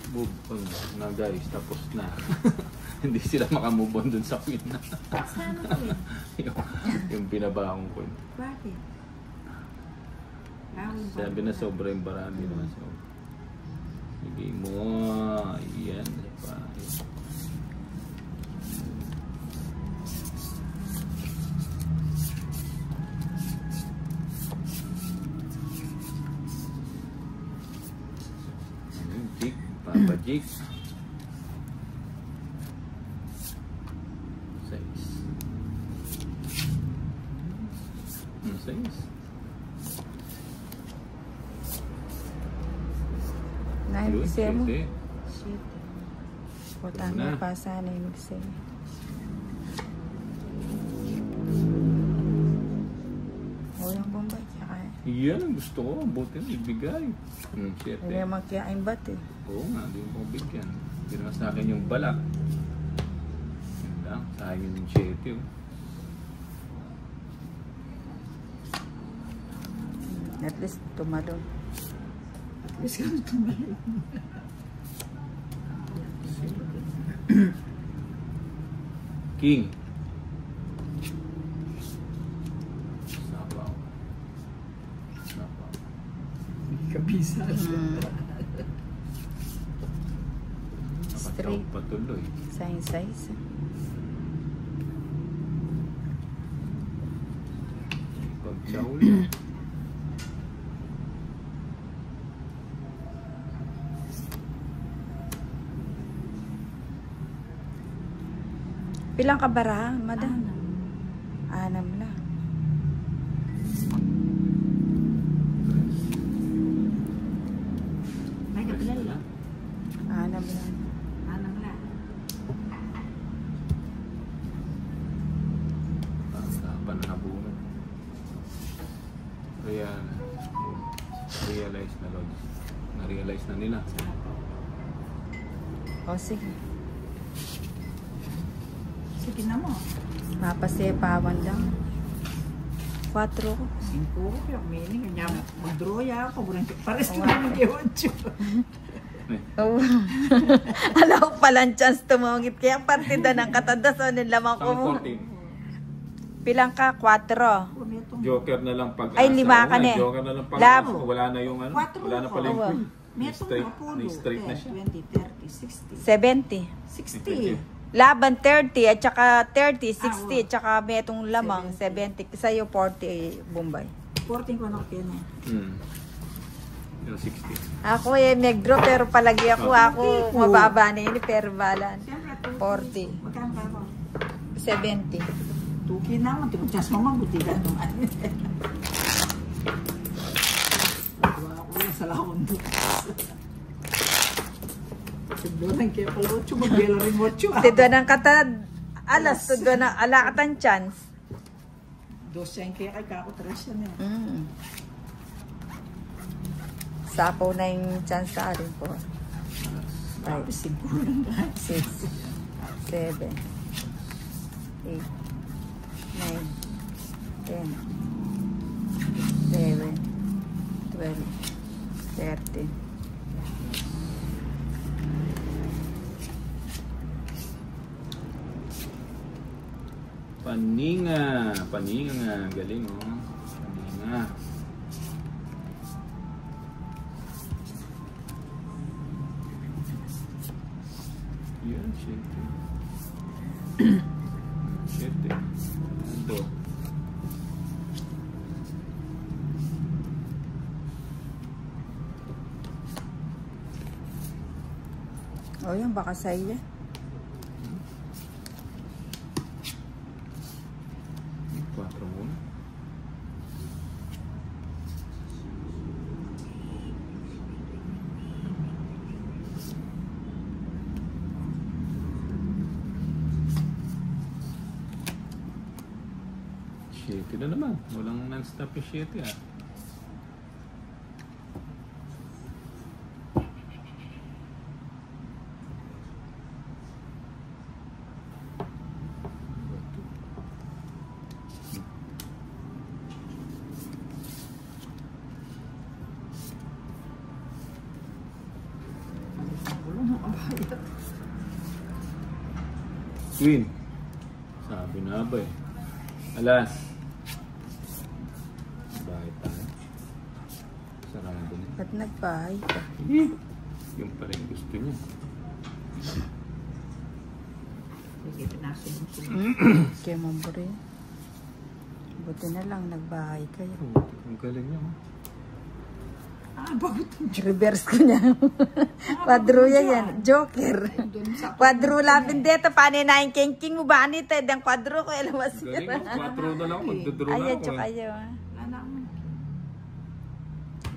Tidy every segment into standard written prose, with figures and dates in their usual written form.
Move on na guys, tapos na. Hindi sila makamove on dun sa queen na. Sana ko yun. yung pinabaong ko. Bakit? Sabi na sobra yung barami naman. So, sige mo. Ayan. Jig. Papa Jig. 6. Nahin kasi mo. Shit. Putang na pa sana yung magsay. Walang bombay kaya. Iyan ang gusto ko. Buti na ibigay. Shit Hindi naman kaya ang bat eh. Oo nga, hindi mo bigyan. Ginawa sa akin yung balak. Yun lang, sa akin yung shit yun. At least tumalon. At least kami tumalon. King. Sabaw. Sabaw. Kabisa. Nakataw patuloy. Size. Pagsaw lang. Pilang kabara, madam? 6 lang. May kapilan lang. 6 lang. Anang lang. Tapan na bunod. Kaya realize na Lods. Na-realize na nila. O sige. Sige na mo. Mapasepawan lang. 4 ko. 5 ko yung meaning. Kanya mag-draw ya ako. Pares ko naman kay 8. Oo. Alam ko palang chance tumungit. Kaya partida ng katadas o nilamang ko mo. Pilang ka? 4. Joker na lang pag Ay, 5 ka na eh. Joker na lang pag Labo. wala na yung ano. 4 Wala na pala yung queen. May straight na siya. 20, 30, 60. 70. 60. Laban 30 at saka 30, 60 at saka may itong lamang 70. Sa'yo 40 Bombay. 14 ko na ko yan eh. Yung 60. Ako nag-draw pero palagi ako mababa na yun pero balan. 40. Magkano ka ako? 70. Tuki naman. Tignan mo mabuti ka naman. Diba ako yung sa lakon doon. Doon kaya pala 8, mag-bela rin 8. Tidwa ng katad, alas, tidwa ng alakatan chance. 12 yan kaya kay kako 3 yan eh. Sapo na yung chance sa akin po. 5, Siguro lang lahat. 6, 7, 8, 9, 10, 11, 12, 13. Paninga nga, galing oh. Paninga. Yan, shit. Shit. Ito. O yan, baka sa'yo yan. Shitty na naman. Walang non-stop yung shitty ah. Queen. Sabi na ba eh. Alas. Bakit tayo? Sarado na. Ba't nagbahay ka? Yung pa rin gusto niya. Sige, pinasin mo sila. Kaya mambure. Buti na lang nagbahay kayo. Oh, ang galing niya. Bakit? Reverse ko niya. Kwadruya yan. Joker. Kwadrula pindeto. Paano na yung king mo ba? Anita, yung kwadro ko. Ilawas Galing mo. 4 na lang. Magdodro na Ayan, ako. tsaka kayo. Anak mo.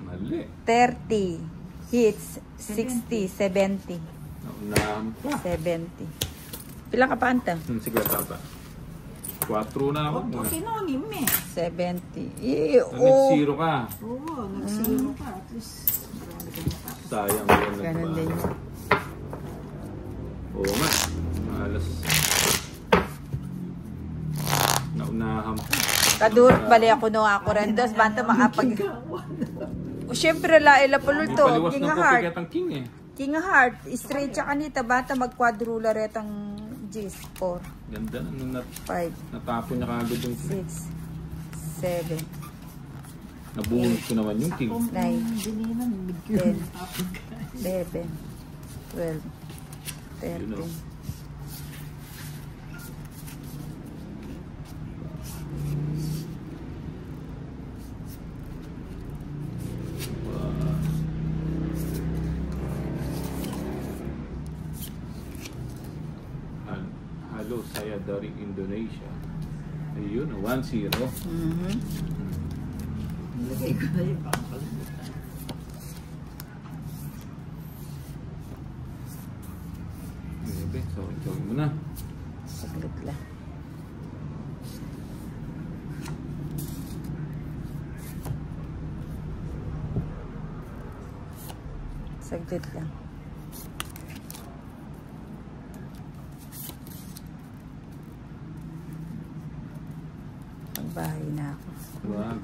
Mali. 30 hits. 60, 70. Naunahan pa. 70. Pilang ka pa, Anta? Sige, papa. 4 na ako. Okay na, ngimi. 70. Nag-0 ka. Oo, nag-zero ka. At least, marami ka natapos. Sayang yun. Ganon din yun. Oo nga. Malas. Naunahan pa. Kadurot bali ako nung ako rin. Dos, banta makapag... Siyempre, laila pulul to. Paliwas King ng of Heart. pupikat ang king eh. King of Heart. Straight siya kanita. Bata mag-quadrula retang G's. 4, Ganda na nung 5, natapon niya kagad yung 6, 7, nabunod ko naman yung king. Nine. Dininan, 10, 11, 12, You know. 13. Halo, saya dari Indonesia. Ayun, 1-0. Nilagay ko na yung pangkalimutan. Bebe, sorry mo na. Saglit lang. Saglit lang. Pagbahay na ako. Wag.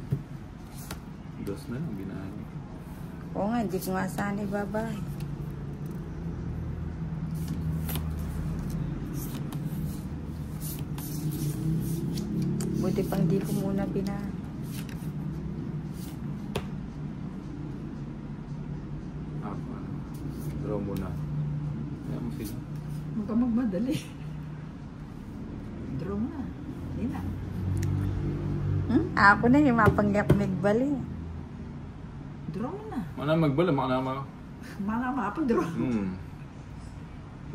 Dos na lang ginaan. Oo nga, hindi ko nga sana ibabahay. Buti pang di ko muna binahay. Ako, draw muna. Kaya mo sila. Huwag ka magmadali. Draw mo na. Hindi na. Ako na yung mapangyak nagbali. Draw mo na. Mana magbala, mana Mana mapag-draw.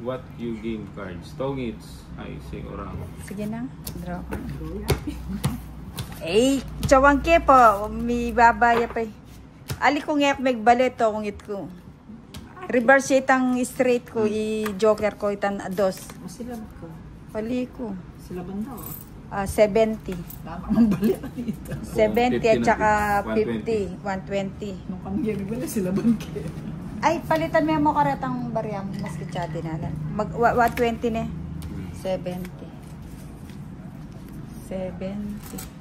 What you game cards? Tongits. Ay, say orang. Sige na, draw ko na. Draw yan. Eh, chawangke po, may babaya pa. Ali ko ngayak magbali to, kung ko. Reverse itang straight ko, i-joker ko itan dos. Masilab ko. Pali ko. Silaban daw. 70. Tama ang balik na dito. 70 at saka 120. 50, 120. Nung kami yung balik, silaban kayo. Ay, palitan mo mo karetang barya mo, mas kitsyade na lang. 120 ne. 70. 70.